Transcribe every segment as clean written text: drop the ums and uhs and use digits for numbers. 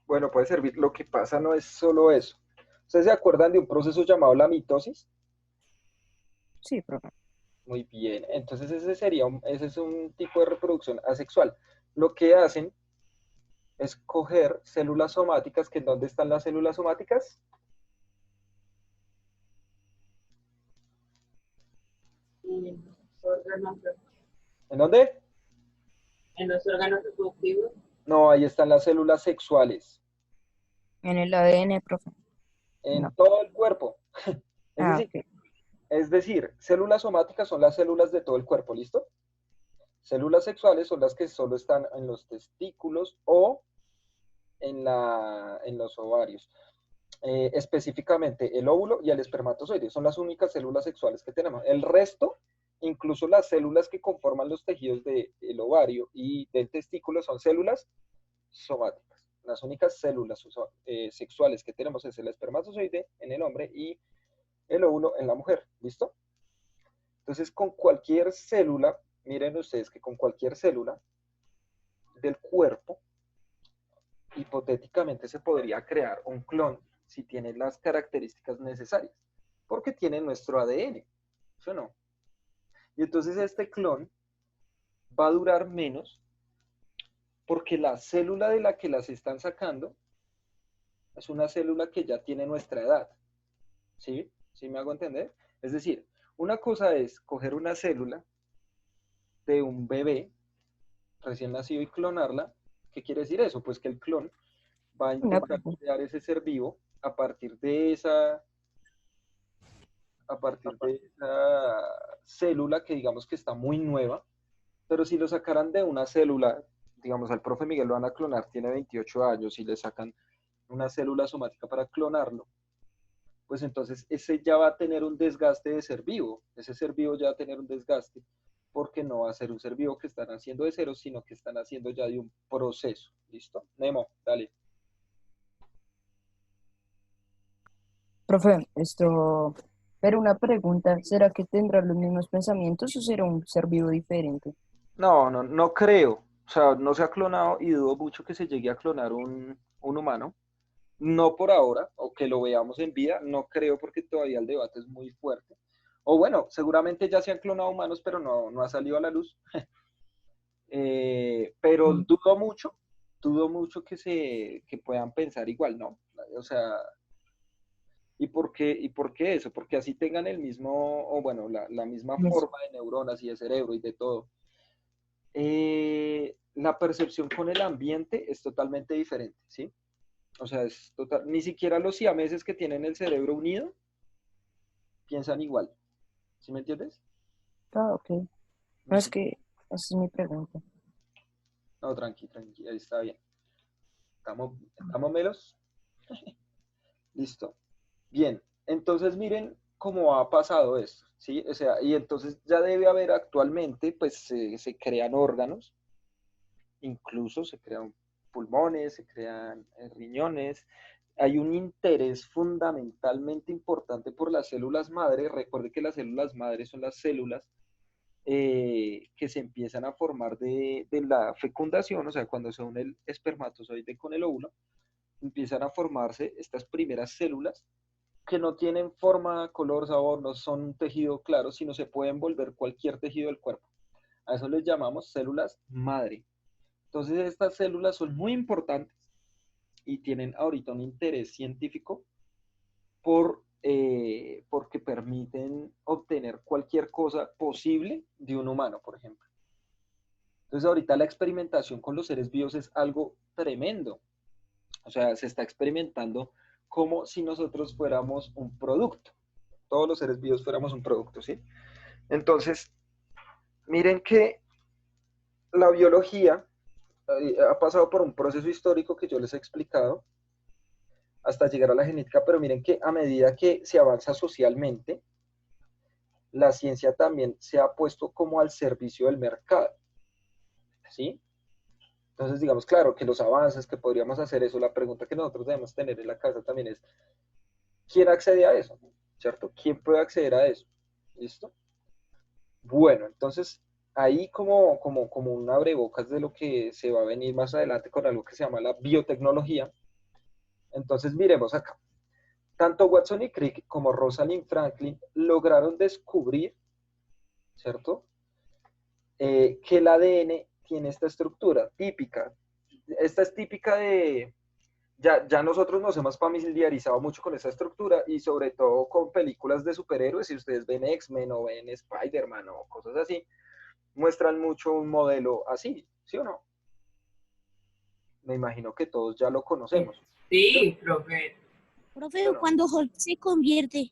Bueno, puede servir. Lo que pasa no es solo eso. ¿Ustedes se acuerdan de un proceso llamado la mitosis? Sí, profe. Muy bien. Entonces ese es un tipo de reproducción asexual. Lo que hacen es coger células somáticas, que ¿dónde están las células somáticas? En los órganos, ¿En dónde? en los órganos reproductivos. No, ahí están las células sexuales, En el ADN, profe. en No. todo el cuerpo. Es Ah, decir, ok. células somáticas son las células de todo el cuerpo, ¿listo? Células sexuales son las que solo están en los testículos o en los ovarios. Específicamente el óvulo y el espermatozoide son las únicas células sexuales que tenemos. El resto, incluso las células que conforman los tejidos del ovario y del testículo, son células somáticas. Las únicas células sexuales que tenemos es el espermatozoide en el hombre y el óvulo en la mujer. ¿Listo? Entonces, con cualquier célula, miren ustedes que con cualquier célula del cuerpo, hipotéticamente se podría crear un clon si tiene las características necesarias, porque tiene nuestro ADN, ¿sí o no? Y entonces este clon va a durar menos porque la célula de la que las están sacando es una célula que ya tiene nuestra edad, ¿sí? ¿Sí me hago entender? Es decir, una cosa es coger una célula de un bebé recién nacido y clonarla. ¿Qué quiere decir eso? Pues que el clon va a No, intentar profe. crear ese ser vivo a partir de esa célula que digamos que está muy nueva, pero si lo sacaran de una célula, digamos al profe Miguel lo van a clonar, tiene 28 años y le sacan una célula somática para clonarlo, pues entonces ese ya va a tener un desgaste de ser vivo, ese ser vivo ya va a tener un desgaste porque no va a ser un ser vivo que están haciendo de cero, sino que están haciendo ya de un proceso. ¿Listo? Nemo, dale. Profe, pero una pregunta, ¿será que tendrá los mismos pensamientos o será un ser vivo diferente? No, no, no creo. O sea, no se ha clonado y dudo mucho que se llegue a clonar un humano. No por ahora, o que lo veamos en vida, no creo porque todavía el debate es muy fuerte. O bueno, seguramente ya se han clonado humanos, pero no ha salido a la luz. Pero Mm. dudo mucho que puedan pensar igual, ¿no? O sea, y por qué eso? Porque así tengan el mismo, o bueno, la misma Pues, forma de neuronas y de cerebro y de todo. La percepción con el ambiente es totalmente diferente, ¿sí? O sea, es total, ni siquiera los siameses que tienen el cerebro unido piensan igual, ¿sí me entiendes? ah, ok. No Ni es si- que, esa es mi pregunta. no, tranqui, ahí está bien. Estamos melos, listo. Bien, entonces miren cómo ha pasado esto, ¿sí? O sea, y entonces ya debe haber actualmente, pues se crean órganos, incluso se crean pulmones, se crean riñones. Hay un interés fundamentalmente importante por las células madre. Recuerde que las células madre son las células que se empiezan a formar de la fecundación, o sea, cuando se une el espermatozoide con el óvulo, empiezan a formarse estas primeras células que no tienen forma, color, sabor, no son un tejido claro, sino se pueden volver cualquier tejido del cuerpo. A eso les llamamos células madre. Entonces, estas células son muy importantes y tienen ahorita un interés científico porque permiten obtener cualquier cosa posible de un humano, por ejemplo. Entonces, ahorita la experimentación con los seres vivos es algo tremendo. O sea, se está experimentando como si nosotros fuéramos un producto. Todos los seres vivos fuéramos un producto, ¿sí? Entonces, miren que la biología ha pasado por un proceso histórico que yo les he explicado hasta llegar a la genética, pero miren que a medida que se avanza socialmente, la ciencia también se ha puesto como al servicio del mercado, ¿sí? Entonces, digamos, claro, que los avances que podríamos hacer eso, la pregunta que nosotros debemos tener en la casa también es, ¿quién accede a eso? ¿Cierto? ¿Quién puede acceder a eso? ¿Listo? Bueno, entonces, ahí como un abrebocas de lo que se va a venir más adelante con algo que se llama la biotecnología, Entonces, miremos acá. Tanto Watson y Crick como Rosalind Franklin lograron descubrir, ¿cierto? Que el ADN tiene esta estructura típica. Esta es típica de... Ya nosotros nos hemos familiarizado mucho con esa estructura y sobre todo con películas de superhéroes. Si ustedes ven X-Men o ven Spider-Man o cosas así, muestran mucho un modelo así, ¿sí o no? Me imagino que todos ya lo conocemos. Sí, profe. Profe, Bueno. cuando Hulk se convierte.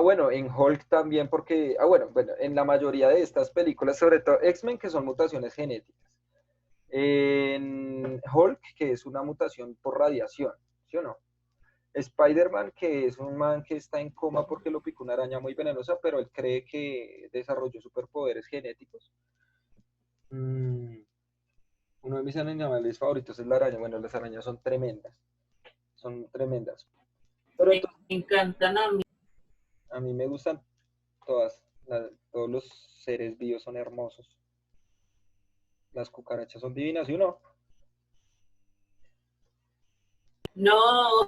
Bueno, en Hulk también porque, bueno, en la mayoría de estas películas, sobre todo X-Men, que son mutaciones genéticas. En Hulk, que es una mutación por radiación, ¿sí o no? Spider-Man, que es un man que está en coma porque lo picó una araña muy venenosa, pero él cree que desarrolló superpoderes genéticos. Uno de mis animales favoritos es la araña. Bueno, las arañas son tremendas. Son tremendas. Pero Me entonces, encantan a mí. a mí me gustan todas. Todos los seres vivos son hermosos. Las cucarachas son divinas, ¿y uno? No,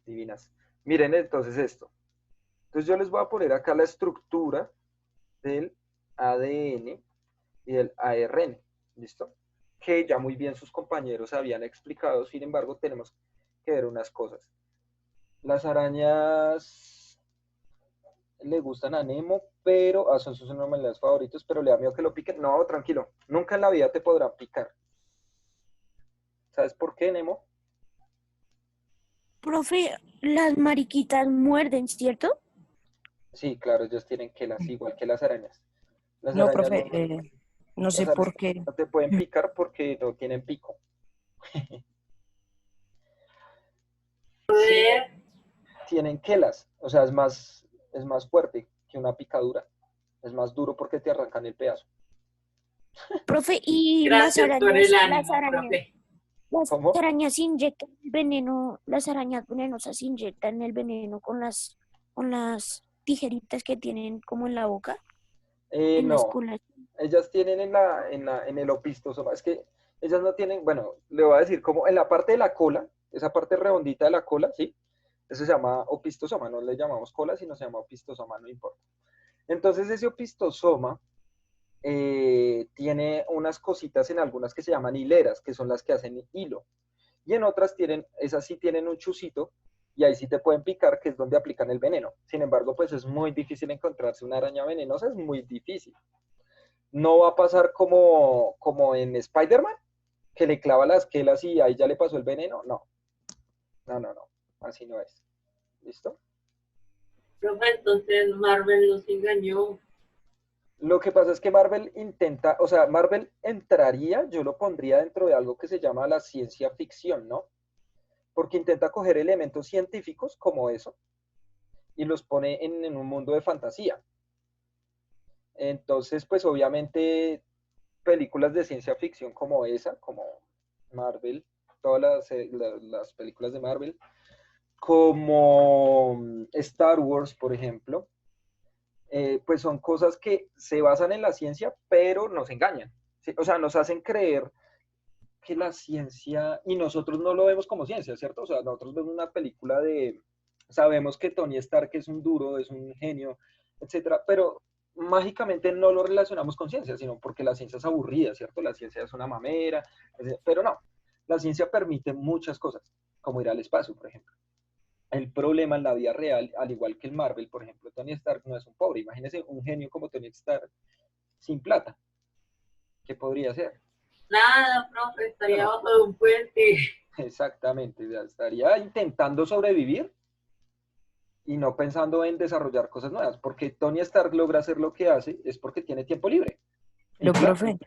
Divinas. Miren entonces esto. Entonces yo les voy a poner acá la estructura del ADN y del ARN. ¿Listo? Que ya muy bien sus compañeros habían explicado, sin embargo tenemos que ver unas cosas. Las arañas le gustan a Nemo, pero son sus animales favoritos, pero le da miedo que lo piquen. No, tranquilo, nunca en la vida te podrán picar. ¿Sabes por qué, Nemo? Profe, las mariquitas muerden, ¿cierto? Sí, claro, ellos tienen quelas, igual que las arañas. Las No, arañas profe, no, no sé las arañas por qué. no te pueden picar porque no tienen pico. Sí, poder. tienen quelas, o sea, es más fuerte que una picadura. Es más duro porque te arrancan el pedazo. Profe, y Gracias por el ánimo, profe. las ¿Cómo? arañas inyectan el veneno, las arañas venenosas inyectan el veneno con las tijeritas que tienen como en la boca, en las No, colas. ellas tienen en el opistosoma, es que ellas no tienen, bueno, le voy a decir como en la parte de la cola, esa parte redondita de la cola, ¿sí? Eso se llama opistosoma, no le llamamos cola, sino se llama opistosoma, no importa. Entonces ese opistosoma tiene unas cositas en algunas que se llaman hileras, que son las que hacen hilo. Y en otras esas sí tienen un chucito y ahí sí te pueden picar, que es donde aplican el veneno. Sin embargo, pues es muy difícil encontrarse una araña venenosa, es muy difícil. No va a pasar como en Spider-Man, que le clava las quelas y ahí ya le pasó el veneno. No, no, no, no, así no es. ¿Listo? Profe, entonces Marvel nos engañó. Lo que pasa es que Marvel intenta, o sea, Marvel entraría, yo lo pondría dentro de algo que se llama la ciencia ficción, ¿no? Porque intenta coger elementos científicos como eso y los pone en un mundo de fantasía. Entonces, pues obviamente películas de ciencia ficción como esa, como Marvel, todas las películas de Marvel, como Star Wars, por ejemplo, pues son cosas que se basan en la ciencia, pero nos engañan. ¿Sí? O sea, nos hacen creer que la ciencia, y nosotros no lo vemos como ciencia, ¿cierto? O sea, nosotros vemos una película sabemos que Tony Stark es un duro, es un genio, etcétera, pero mágicamente no lo relacionamos con ciencia, sino porque la ciencia es aburrida, ¿cierto? La ciencia es una mamera, pero no, la ciencia permite muchas cosas, como ir al espacio, por ejemplo. El problema en la vida real, al igual que el Marvel, por ejemplo, Tony Stark no es un pobre. Imagínese un genio como Tony Stark sin plata. ¿Qué podría hacer? Nada, profe, estaría Bueno, abajo de un puente. exactamente, ya estaría intentando sobrevivir y no pensando en desarrollar cosas nuevas, porque Tony Stark logra hacer lo que hace es porque tiene tiempo libre y Pero, plata. profe,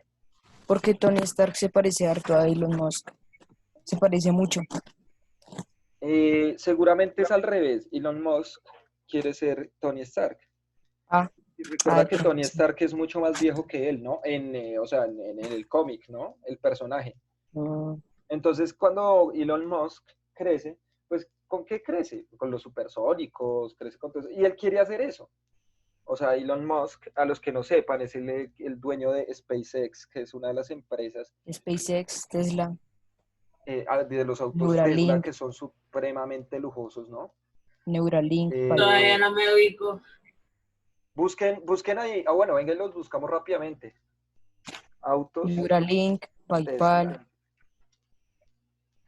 porque Tony Stark se parece harto a Elon Musk. Se parece mucho. Seguramente es al revés. Elon Musk quiere ser Tony Stark. Ah, Y recuerda que pronto, Tony sí. Stark es mucho más viejo que él, ¿no? O sea, en el cómic, ¿no? El personaje. Mm, Entonces, cuando Elon Musk crece, pues, ¿con qué crece? Con los supersónicos, crece con todo eso. Y él quiere hacer eso. O sea, Elon Musk, a los que no sepan, es el dueño de SpaceX, que es una de las empresas. SpaceX, Tesla. de los autos Tesla Neuralink, que son supremamente lujosos, ¿no? Neuralink, Todavía Eh, no me ubico. busquen ahí, bueno, venga, y los buscamos rápidamente. Autos Neuralink, PayPal, Tesla.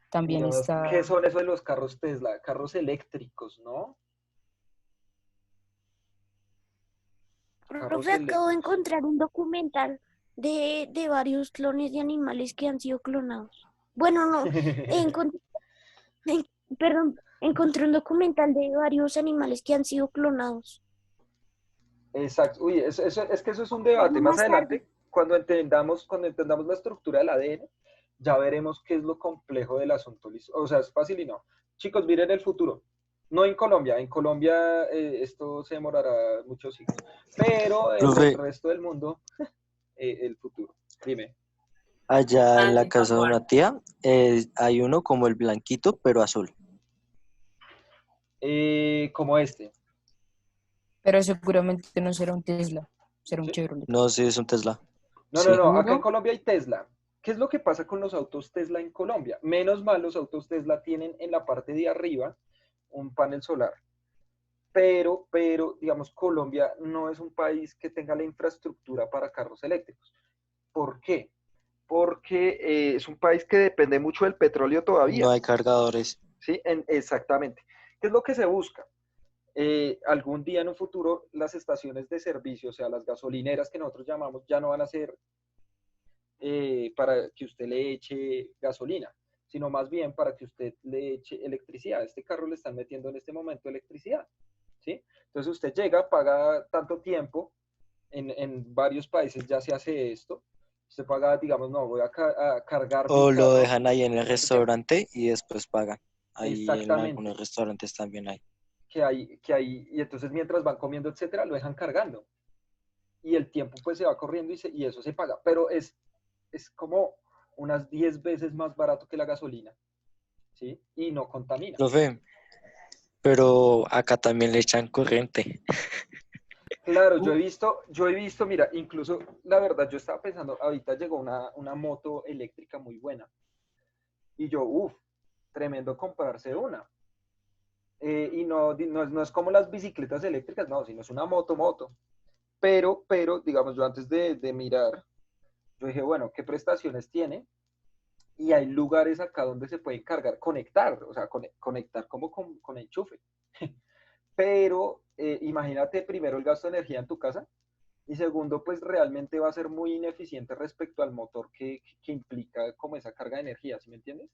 también Miremos, ¿qué está. son eso de los carros Tesla? Carros eléctricos, ¿no? Carros Profe, acabo de eléctricos. encontrar un documental de varios clones de animales que han sido clonados. Bueno, no, encon- en- perdón, encontré un documental de varios animales que han sido clonados. Exacto. Uy, es que eso es un Verlo debate. Más más tarde. adelante, cuando entendamos la estructura del ADN, ya veremos qué es lo complejo del asunto. ¿Listo? O sea, es fácil y no. Chicos, miren el futuro. No en Colombia. En Colombia esto se demorará muchos siglos. Pero en el Profe, resto del mundo, el futuro. Dime. allá en Ah, la sí, casa de Juan. una tía hay uno como el blanquito, pero azul. Como este. Pero seguramente no será un Tesla, será un ¿Sí? Chevrolet. No sé, es un Tesla. No, no, Sí. no. Acá en ¿Seguro? Colombia hay Tesla. ¿Qué es lo que pasa con los autos Tesla en Colombia? Menos mal, los autos Tesla tienen en la parte de arriba un panel solar. Pero, digamos, Colombia no es un país que tenga la infraestructura para carros eléctricos. ¿Por qué? Porque es un país que depende mucho del petróleo No todavía, hay cargadores. ¿sí? Exactamente. ¿Qué es lo que se busca? Algún día en un futuro las estaciones de servicio, o sea, las gasolineras que nosotros llamamos, ya no van a ser para que usted le eche gasolina, sino más bien para que usted le eche electricidad. A este carro le están metiendo en este momento electricidad, ¿sí? Entonces usted llega, paga tanto tiempo, en varios países ya se hace esto, usted paga, digamos, no, voy a cargar mi O lo carro, dejan ahí en el porque restaurante y después pagan. Ahí en algunos exactamente, restaurantes también hay. y entonces mientras van comiendo, etcétera, lo dejan cargando. Y el tiempo pues se va corriendo y eso se paga, pero es como unas 10 veces más barato que la gasolina, ¿sí? Y no contamina. Profe, pero acá también le echan corriente. Claro, yo he visto, mira, incluso la verdad, yo estaba pensando, ahorita llegó una moto eléctrica muy buena. Y yo, uff, tremendo comprarse una. Y no es como las bicicletas eléctricas, no, sino es una moto. Pero, digamos, yo antes de mirar, yo dije, bueno, ¿qué prestaciones tiene? Y hay lugares acá donde se pueden cargar, conectar, o sea, conectar como con enchufe. Pero imagínate primero el gasto de energía en tu casa y segundo, pues realmente va a ser muy ineficiente respecto al motor que implica como esa carga de energía, ¿sí me entiendes?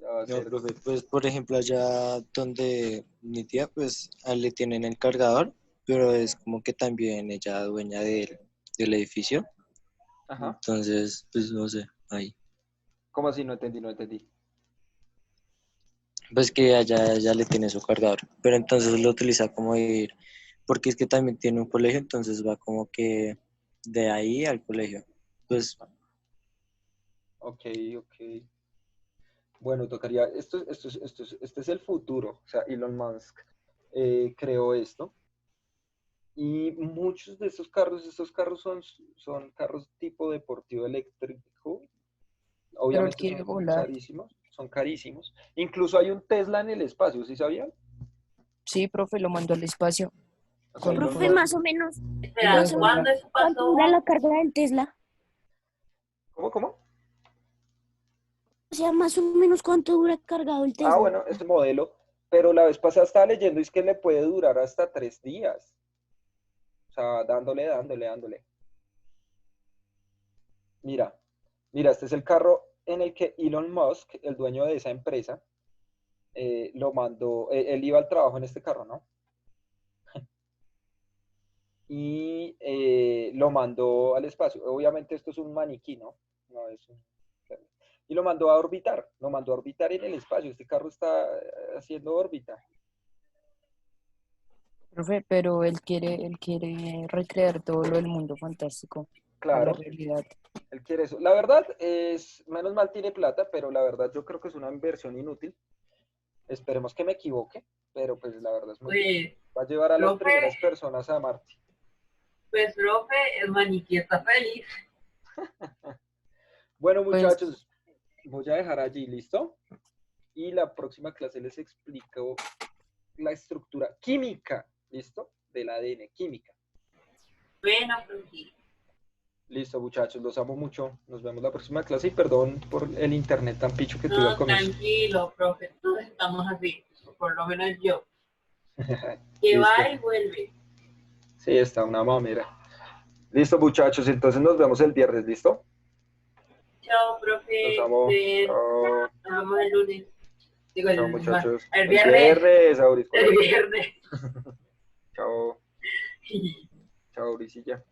Va a No, ser, profe, pues por ejemplo allá donde mi tía, pues a él le tienen el cargador, pero es como que también ella dueña del edificio. ajá, Entonces, pues no sé, ahí. ¿cómo así? No entendí. Pues que allá ella le tiene su cargador, pero entonces lo utiliza como ir, porque es que también tiene un colegio, entonces va como que de ahí al colegio. Pues Ok, ok. Bueno, tocaría, este es el futuro, o sea, Elon Musk creó esto. Y muchos de estos carros son carros tipo deportivo eléctrico. Pero él Obviamente quiere son volar. carísimos, son carísimos. Incluso hay un Tesla en el espacio, ¿sí sabían? Sí, profe, lo mandó al espacio O sea, con Elon Profe, Musk, más o menos, y lo Espera, más o dejó menos, ¿cuándo volar. eso ¿cuánto dura pasó? la carga del Tesla? ¿cómo? O sea, más o menos cuánto dura cargado el Ah, Tesla. bueno, es un modelo, pero la vez pasada estaba leyendo y es que le puede durar hasta 3 días. O sea, dándole. Mira, mira, este es el carro en el que Elon Musk, el dueño de esa empresa, lo mandó, él iba al trabajo en este carro, ¿no? Y lo mandó al espacio. Obviamente esto es un maniquí, ¿no? No es un... Y lo mandó a orbitar en el espacio. Este carro está haciendo órbita. Profe, pero él quiere recrear todo lo del mundo fantástico a la Claro, realidad. él quiere eso. La verdad es, menos mal tiene plata, pero la verdad yo creo que es una inversión inútil. Esperemos que me equivoque, pero pues la verdad es muy difícil. Pues, Va a llevar a las profe, primeras personas a Marte. pues, profe, el maniquí está feliz. Bueno, Pues muchachos, voy a dejar allí, ¿listo? Y la próxima clase les explico la estructura química, ¿listo? Del ADN, química. Bueno, profe. Listo, muchachos, los amo mucho. Nos vemos la próxima clase y perdón por el internet tan picho que tuve No, al comienzo. tranquilo, profe. Todos estamos así. Por lo menos yo. Que Listo. va y vuelve. Sí, está una mamera. Listo, muchachos, entonces nos vemos el viernes, ¿listo? Chao, profe. Los amo. Nos Chao, vemos el lunes. Digo, chao, muchachos. el viernes. viernes, Auris. El viernes. Chao, chao, Aurisilla.